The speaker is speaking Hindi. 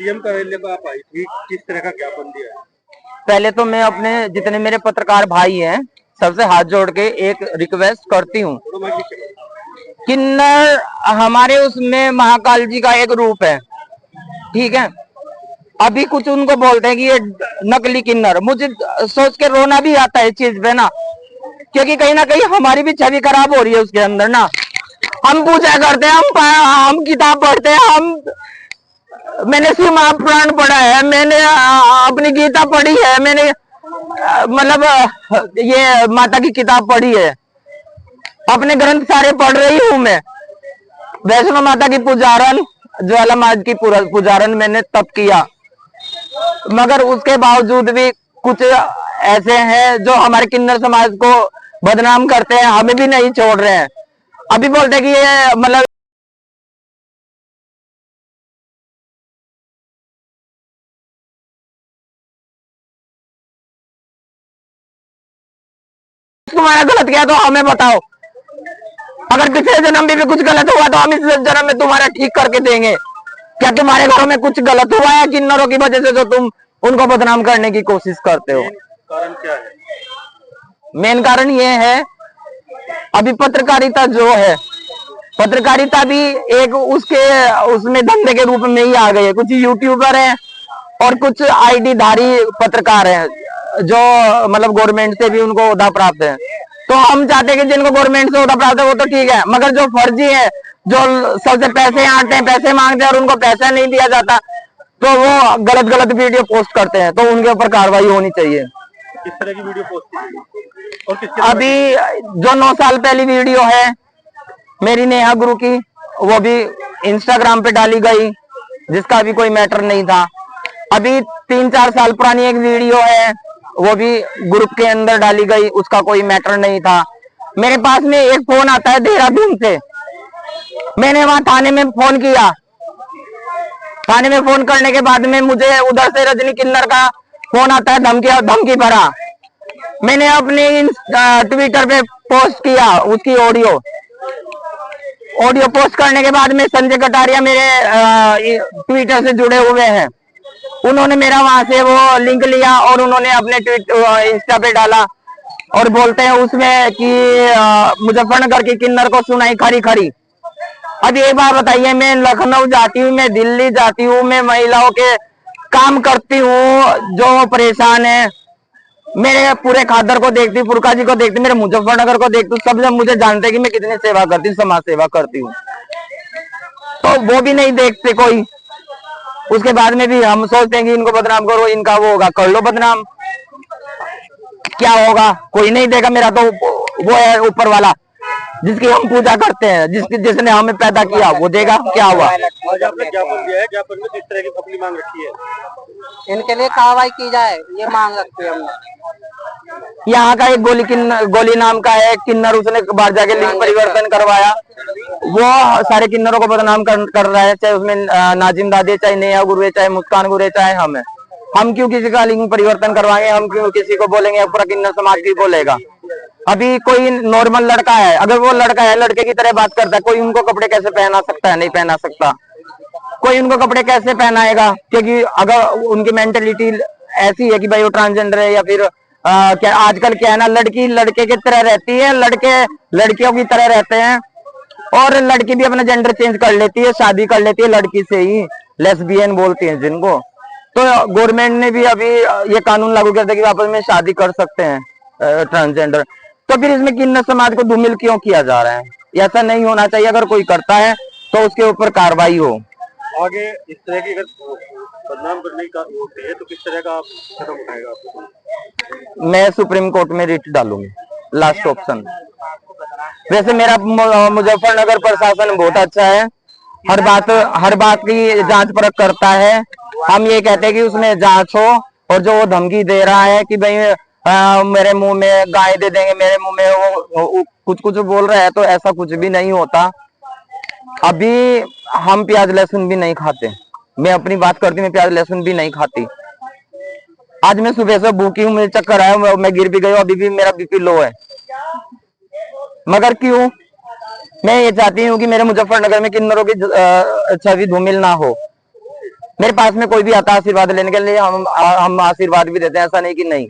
सीएम कार्यालय पर आप आई थी, किस तरह का ज्ञापन दिया है? पहले तो मैं अपने जितने मेरे पत्रकार भाई हैं सबसे हाथ जोड़ के एक रिक्वेस्ट करती हूँ। किन्नर हमारे उसमें महाकाल जी का एक रूप है, ठीक है। अभी कुछ उनको बोलते हैं कि ये नकली किन्नर, मुझे सोच के रोना भी आता है इस चीज पे ना, क्योंकि कहीं ना कहीं हमारी भी छवि खराब हो रही है उसके अंदर ना। हम पूजा करते हैं, हम किताब पढ़ते हैं, मैंने शिव महापुराण पढ़ा है, मैंने अपनी गीता पढ़ी है, मैंने मतलब ये माता की किताब पढ़ी है, अपने ग्रंथ सारे पढ़ रही हूँ मैं। वैष्णो माता की पुजारन, ज्वाला माता की पुजारन मैंने तब किया, मगर उसके बावजूद भी कुछ ऐसे हैं जो हमारे किन्नर समाज को बदनाम करते हैं, हमें भी नहीं छोड़ रहे हैं। अभी बोलते हैं कि ये मतलब तुम्हारा गलत किया तो हमें बताओ, अगर पिछले जन्म में भी कुछ गलत हुआ तो हम इस जन्म में तुम्हारा ठीक करके देंगे। क्या तुम्हारे घरों में कुछ गलत हुआ है किन्नरों की वजह से जो तुम उनको बदनाम करने की कोशिश करते हो? कारण क्या है? मेन कारण ये है, अभी पत्रकारिता जो है, पत्रकारिता भी एक उसमें धंधे के रूप में ही आ गई है। कुछ यूट्यूबर हैं और कुछ आईडी धारी पत्रकार हैं जो मतलब गवर्नमेंट से भी उनको ओहदा प्राप्त है। तो हम चाहते हैं कि जिनको गवर्नमेंट से ओहदा प्राप्त है वो तो ठीक है, मगर जो फर्जी है, जो सबसे पैसे आते हैं, पैसे मांगते हैं और उनको पैसा नहीं दिया जाता, तो वो गलत गलत वीडियो पोस्ट करते हैं, तो उनके ऊपर कार्रवाई होनी चाहिए। किस तरह की वीडियो पोस्ट की? और अभी जो 9 साल पहली वीडियो है मेरी नेहा गुरु की, वो भी इंस्टाग्राम पे डाली गई, जिसका अभी कोई मैटर नहीं था। अभी 3-4 साल पुरानी एक वीडियो है, वो भी ग्रुप के अंदर डाली गई, उसका कोई मैटर नहीं था। मेरे पास में एक फोन आता है देहरादून से, मैंने वहां थाने में फोन किया, थाने में फोन करने के बाद में मुझे उधर से रजनी किन्नर का फोन आता है धमकी भरा। मैंने अपने ट्विटर पे पोस्ट किया उसकी ऑडियो पोस्ट करने के बाद में संजय कटारिया मेरे ट्विटर से जुड़े हुए हैं, उन्होंने मेरा वहां से वो लिंक लिया और उन्होंने अपने इंस्टा पे डाला और बोलते हैं उसमें कि मुजफ्फरनगर की किन्नर को सुनाई खरी खरी। अब एक बार बताइए, मैं लखनऊ जाती हूँ, मैं दिल्ली जाती हूँ, मैं महिलाओं के काम करती हूँ जो परेशान है, मेरे पूरे खादर को देखती हूँ, पुरखा जी को देखती हूँ, मेरे मुजफ्फरनगर को देखती हूँ, सब जब मुझे जानते हैं कि मैं कितनी सेवा करती हूँ, समाज सेवा करती हूँ, तो वो भी नहीं देखते कोई। उसके बाद में भी हम सोचते हैं कि इनको बदनाम करो, इनका वो होगा, कर लो बदनाम, क्या होगा? कोई नहीं देगा। मेरा तो वो है ऊपर वाला जिसकी हम पूजा करते हैं, जिसने हमें पैदा किया, वो देगा। क्या हुआ? आज आपने ज्ञापन दिया है, ज्ञापन में किस तरह की अपनी मांग रखी है? इनके लिए कार्रवाई की जाए, ये मांग रखते हैं हमने। यहाँ का एक गोली नाम का है किन्नर, उसने बाहर जाके लिंग परिवर्तन करवाया, वो सारे किन्नरों को बदनाम कर रहा है, चाहे उसमें नाजिम दादी, चाहे नेहा गुरु, चाहे मुस्कान गुरु, चाहे हम क्यों किसी का लिंग परिवर्तन करवाएंगे? हम क्यों किसी को बोलेंगे? पूरा किन्नर समाज की बोलेगा। अभी कोई नॉर्मल लड़का है, अगर वो लड़का है, लड़के की तरह बात करता है, कोई उनको कपड़े कैसे पहना सकता है? नहीं पहना सकता। कोई उनको कपड़े कैसे पहनाएगा? क्योंकि अगर उनकी मेंटेलिटी ऐसी है कि भाई वो ट्रांसजेंडर है, या फिर क्या आजकल क्या है ना, लड़की लड़के की तरह रहती है, लड़के लड़कियों की तरह रहते हैं, और लड़की भी अपना जेंडर चेंज कर लेती है, शादी कर लेती है लड़की से ही, लेस्बियन बोलती है जिनको। तो गवर्नमेंट ने भी अभी ये कानून लागू कर दिया कि आपस में शादी कर सकते हैं ट्रांसजेंडर। तो फिर इसमें किन्नर समाज को धूमिल क्यों किया जा रहा है? ऐसा नहीं होना चाहिए। अगर कोई करता है तो उसके ऊपर कार्रवाई हो। आगे इस तरह की अगर बदनाम करने का होती है तो किस तरह का कदम उठाएगा आप? मैं सुप्रीम कोर्ट में रिट डालूंगी, लास्ट ऑप्शन। वैसे मेरा मुजफ्फरनगर प्रशासन बहुत अच्छा है, हर बात की जांच परख करता है। हम ये कहते हैं कि उसमें जांच हो, और जो वो धमकी दे रहा है कि भाई मेरे मुंह में गाय दे देंगे, मेरे मुंह में वो कुछ बोल रहा है, तो ऐसा कुछ भी नहीं होता। अभी हम प्याज लहसुन भी नहीं खाते, मैं अपनी बात करती हूँ, मैं प्याज लहसुन भी नहीं खाती। आज मैं सुबह से भूखी हूँ, मुझे चक्कर आया, मैं गिर भी गई, अभी भी मेरा बीपी लो है। मगर क्यों? मैं ये चाहती हूँ कि मेरे मुजफ्फरनगर में किन्नरों की छवि धूमिल ना हो। मेरे पास में कोई भी आता है आशीर्वाद लेने के लिए, हम आशीर्वाद भी देते हैं, ऐसा नहीं कि नहीं।